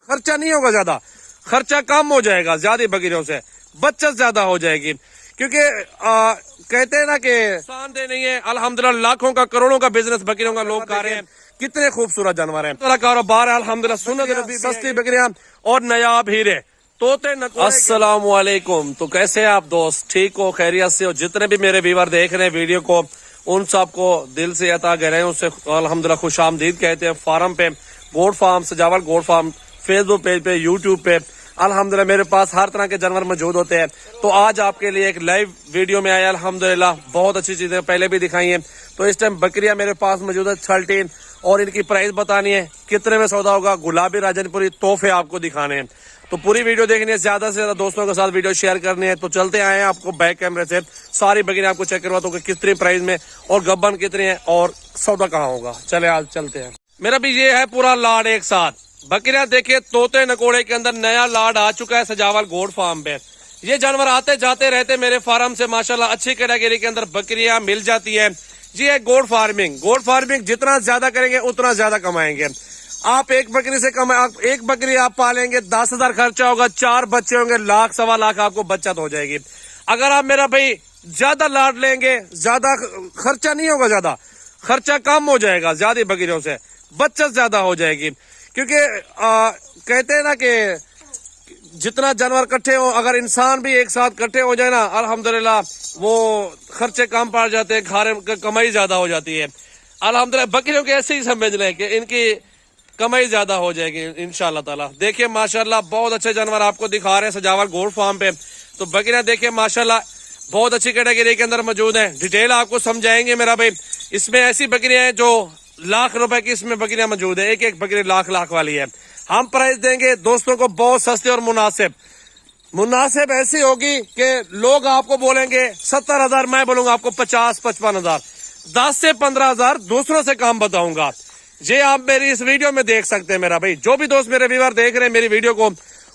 खर्चा नहीं होगा ज्यादा, खर्चा कम हो जाएगा ज्यादा बकरियों से, बचत ज्यादा हो जाएगी। क्योंकि कहते हैं ना कि नुकसान दे नहीं है, अल्हम्दुलिल्लाह लाखों का करोड़ों का बिजनेस बकरियों का लोग कर रहे हैं। कितने खूबसूरत जानवर हैं, थोड़ा कारोबार है अल्हम्दुलिल्लाह, सुन्नत सस्ती बकरियां और नायाब हीरे तोते नकोरे। अस्सलाम वालेकुम, तो कैसे हैं आप दोस्त, ठीक हो, खैरियत से हो? जितने भी मेरे व्यूअर देख रहे हैं वीडियो को, उन सबको दिल से अता गहराइयों से अल्हम्दुलिल्लाह खुशामदीद कहते हैं। फार्म पे गोट फार्म, सजावल गोट फार्म, फेसबुक पेज पे, यूट्यूब पे अल्हम्दुलिल्लाह मेरे पास हर तरह के जानवर मौजूद होते हैं। तो आज आपके लिए एक लाइव वीडियो में आया अल्हम्दुलिल्लाह, बहुत अच्छी चीजें पहले भी दिखाई हैं। तो इस टाइम बकरियां मेरे पास मौजूद है 13 और इनकी प्राइस बतानी है, कितने में सौदा होगा, गुलाबी राजनपुरी तोहफे आपको दिखाने हैं। तो पूरी वीडियो देखनी है, ज्यादा से ज्यादा दोस्तों के साथ वीडियो शेयर करनी है। तो चलते आए हैं आपको बैक कैमरे से सारी बकरियां आपको चेक करवाता हूँ कि कितनी प्राइस में और गब्बन कितनी है और सौदा कहाँ होगा। चले आज चलते हैं। मेरा भी ये है पूरा लाड एक साथ बकरियां, देखिए तोते नकोड़े के अंदर नया लाड आ चुका है सजावल गोट फार्म पे। ये जानवर आते जाते रहते मेरे फार्म से माशाल्लाह अच्छी कैटेगरी के अंदर बकरियां मिल जाती है। जी है गोट फार्मिंग, गोट फार्मिंग जितना ज्यादा करेंगे उतना ज्यादा कमाएंगे। आप एक बकरी से एक बकरी आप पालेंगे 10,000 खर्चा होगा, 4 बच्चे होंगे, लाख सवा लाख आपको बचत हो जाएगी। अगर आप मेरा भाई ज्यादा लाड लेंगे, ज्यादा खर्चा नहीं होगा, ज्यादा खर्चा कम हो जाएगा ज्यादा बकरियों से, बचत ज्यादा हो जाएगी। क्योंकि कहते हैं ना कि जितना जानवर इकट्ठे हो, अगर इंसान भी एक साथ इकट्ठे हो जाए ना, अल्हम्दुलिल्लाह वो खर्चे कम पड़ जाते हैं, खाने कमाई ज्यादा हो जाती है। अल्हम्दुलिल्लाह बकरियों के ऐसे ही समझ लें कि इनकी कमाई ज्यादा हो जाएगी इंशाल्लाह ताला। देखिए माशाल्लाह बहुत अच्छे जानवर आपको दिखा रहे हैं सजावल गोट फार्म पे। तो बकरियां देखिए माशाल्लाह बहुत अच्छी कैटेगरी के अंदर मौजूद है। डिटेल आपको समझाएंगे मेरा भाई। इसमें ऐसी बकरियां हैं जो लाख रुपए की इसमें बकरियां मौजूद है, एक एक बकरी लाख लाख वाली है। हम प्राइस देंगे दोस्तों को बहुत सस्ते और मुनासिब ऐसी होगी कि लोग आपको बोलेंगे 70,000, मैं बोलूंगा आपको 50-55,000, 10 से 15,000 दूसरों से काम बताऊंगा। ये आप मेरी इस वीडियो में देख सकते हैं मेरा भाई। जो भी दोस्त मेरे व्यूअर देख रहे हैं मेरी वीडियो को,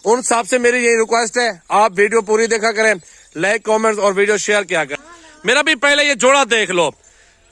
उन सब से मेरी यही रिक्वेस्ट है, आप वीडियो पूरी देखा करें, लाइक कमेंट्स और वीडियो शेयर किया करें। मेरा भी पहले ये जोड़ा देख लो,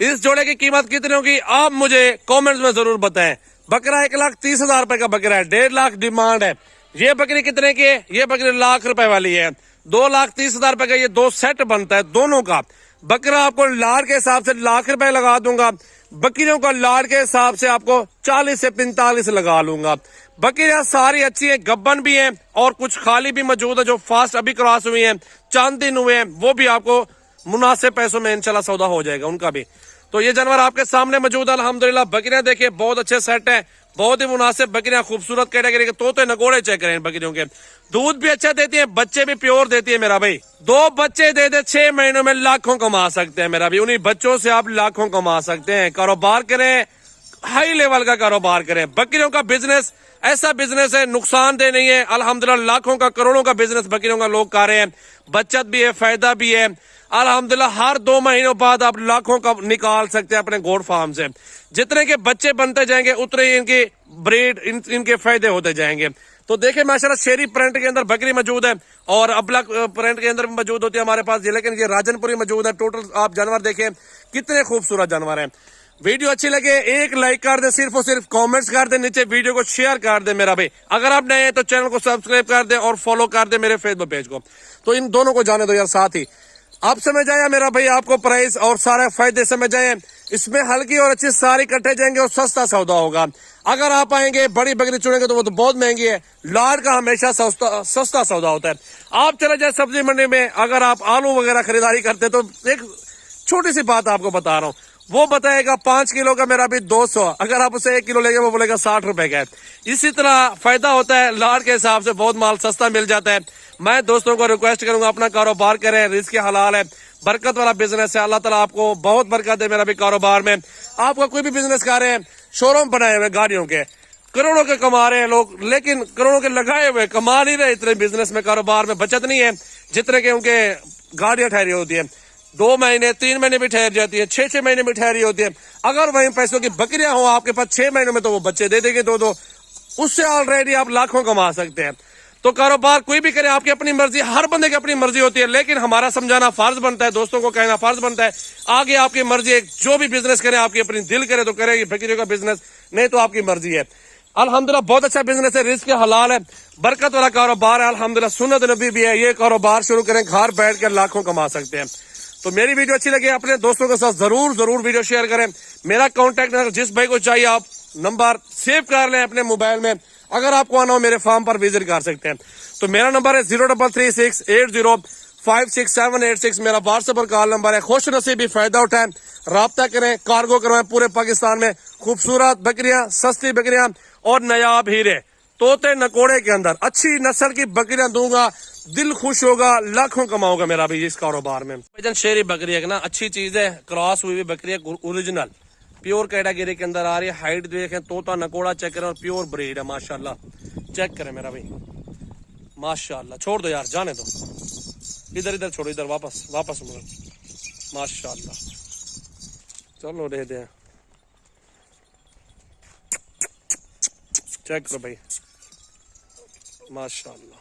इस जोड़े की कीमत कितनी होगी आप मुझे कमेंट्स में जरूर बताएं। बकरा 1,30,000 रुपए का बकरा है, 1.5 लाख डिमांड है। ये बकरी कितने की है? ये बकरी लाख रुपए वाली है, 2,30,000 रुपए का ये 2 सेट बनता है दोनों का। बकरा आपको लाड के हिसाब से लाख रुपए लगा दूंगा, बकरियों का लाड के हिसाब से आपको 40 से 45 लगा लूंगा। बकरियां सारी अच्छी है, गब्बन भी है और कुछ खाली भी मौजूद है जो फास्ट अभी क्रॉस हुई है, चंद दिन हुए हैं, वो भी आपको मुनासिब पैसों में इंशाल्लाह सौदा हो जाएगा उनका भी। तो ये जानवर आपके सामने मौजूद है अल्हम्दुलिल्लाह। बकरियां देखिए बहुत अच्छे सेट है, बहुत ही मुनासिब बकरियां, खूबसूरत कैटेगरी के तोते नकोड़े चेक करें बकरियों के। दूध भी अच्छा देती है, बच्चे भी प्योर देती है मेरा भाई। 2 बच्चे दे दे 6 महीनों में लाखों कमा सकते हैं मेरा भाई। उन्हीं बच्चों से आप लाखों कमा सकते हैं। कारोबार करें, हाई लेवल का कारोबार करें। बकरियों का बिजनेस ऐसा बिजनेस है, नुकसान दे नहीं है, अल्हम्दुलिल्लाह लाखों का करोड़ों का बिजनेस बकरियों का लोग कर रहे हैं। बचत भी है, फायदा भी है अल्हम्दुलिल्लाह। हर 2 महीनों बाद आप लाखों का निकाल सकते हैं अपने गोट फार्म से। जितने के बच्चे बनते जाएंगे उतने ही इनकी ब्रीड इनके फायदे होते जाएंगे। तो देखिए माशाल्लाह शेरी प्रिंट के अंदर बकरी मौजूद है और अबलक प्रिंट के अंदर मौजूद होती है हमारे पास ये, लेकिन ये राजनपुरी मौजूद है। टोटल आप जानवर देखें कितने खूबसूरत जानवर हैं। वीडियो अच्छी लगे एक लाइक कर दे, सिर्फ और सिर्फ कमेंट्स कर दे, नीचे वीडियो को शेयर कर दे मेरा भाई। अगर आप नए हैं तो चैनल को सब्सक्राइब कर दे और फॉलो कर दे मेरे फेसबुक पेज को। तो इन दोनों को जाने दो यार साथ ही। आप समझ आया मेरा भाई, आपको प्राइस और सारे फायदे समझ आए। इसमें हल्की और अच्छी सारी इकट्ठे जाएंगे और सस्ता सौदा होगा। अगर आप आएंगे बड़ी बकरी चुनेंगे तो वो तो बहुत महंगी है, लाड का हमेशा सस्ता सौदा होता है। आप चले जाए सब्जी मंडी में, अगर आप आलू वगैरह खरीदारी करते तो एक छोटी सी बात आपको बता रहा हूँ, वो बताएगा 5 किलो का मेरा भी 200, अगर आप उसे 1 किलो लेंगे वो बोलेगा 60 रुपए का है। इसी तरह फायदा होता है, लाड के हिसाब से बहुत माल सस्ता मिल जाता है। मैं दोस्तों को रिक्वेस्ट करूंगा अपना कारोबार करें, रिस्क हलाल है, बरकत वाला बिजनेस है। अल्लाह ताला आपको बहुत बरकत है मेरा भी कारोबार में। आपका कोई भी बिजनेस कर रहे हैं, शोरूम बनाए हुए गाड़ियों के, करोड़ों के कमा रहे हैं लोग, लेकिन करोड़ों के लगाए हुए कमा नहीं रहे। इतने बिजनेस में कारोबार में बचत नहीं है जितने के उनके गाड़ियां ठहरी होती है। 2 महीने 3 महीने भी ठहर जाती है, 6-6 महीने भी ठहरी होती है। अगर वही पैसों की बकरियां हो आपके पास 6 महीनों में तो वो बच्चे दे देंगे 2-2, उससे ऑलरेडी आप लाखों कमा सकते हैं। तो कारोबार कोई भी करे, आपकी अपनी मर्जी, हर बंदे की अपनी मर्जी होती है, लेकिन हमारा समझाना फर्ज बनता है, दोस्तों को कहना फर्ज बनता है। आगे आपकी मर्जी है, जो भी बिजनेस करे आपकी अपनी दिल करे तो करेगी बकरियों का बिजनेस, नहीं तो आपकी मर्जी है। अल्हम्दुलिल्लाह बहुत अच्छा बिजनेस है, रिस्क हलाल है, बरकत वाला कारोबार है। अल्हम्दुलिल्लाह सुन्नत नबी भी है, ये कारोबार शुरू करें, घर बैठ कर लाखों कमा सकते हैं। तो मेरी वीडियो अच्छी लगी अपने दोस्तों के साथ जरूर वीडियो शेयर करें। मेरा कॉन्टैक्ट नंबर, जिस भाई को चाहिए आप नंबर सेव कर लें अपने मोबाइल में। अगर आपको आना हो मेरे फार्म पर विजिट कर सकते हैं। तो मेरा नंबर है 033680568786, मेरा व्हाट्सएप और कॉल नंबर है। खुश नसीबी फायदा उठाएं, राब्ता करें, कार्गो करवाएं पूरे पाकिस्तान में। खूबसूरत बकरियां, सस्ती बकरियां और नायाब हीरे, तोते नकोड़े के अंदर अच्छी नस्ल की बकरियां दूंगा, दिल खुश होगा, लाखों कमाऊंगा मेरा भी इस कारोबार में। शेरी बकरी है ना, अच्छी चीज है, क्रॉस हुई बकरी है, ओरिजिनल प्योर कैटेगरी के अंदर आ रही है। हाइट देखें, तोता नकोड़ा चेक करें और प्योर ब्रीड है माशाल्लाह। चेक करें मेरा भाई माशाल्लाह। छोड़ दो यार, जाने दो, इधर छोड़ो, इधर वापस मुड़ो माशाल्लाह। चलो दे दे, चेक करो भाई माशाल्लाह।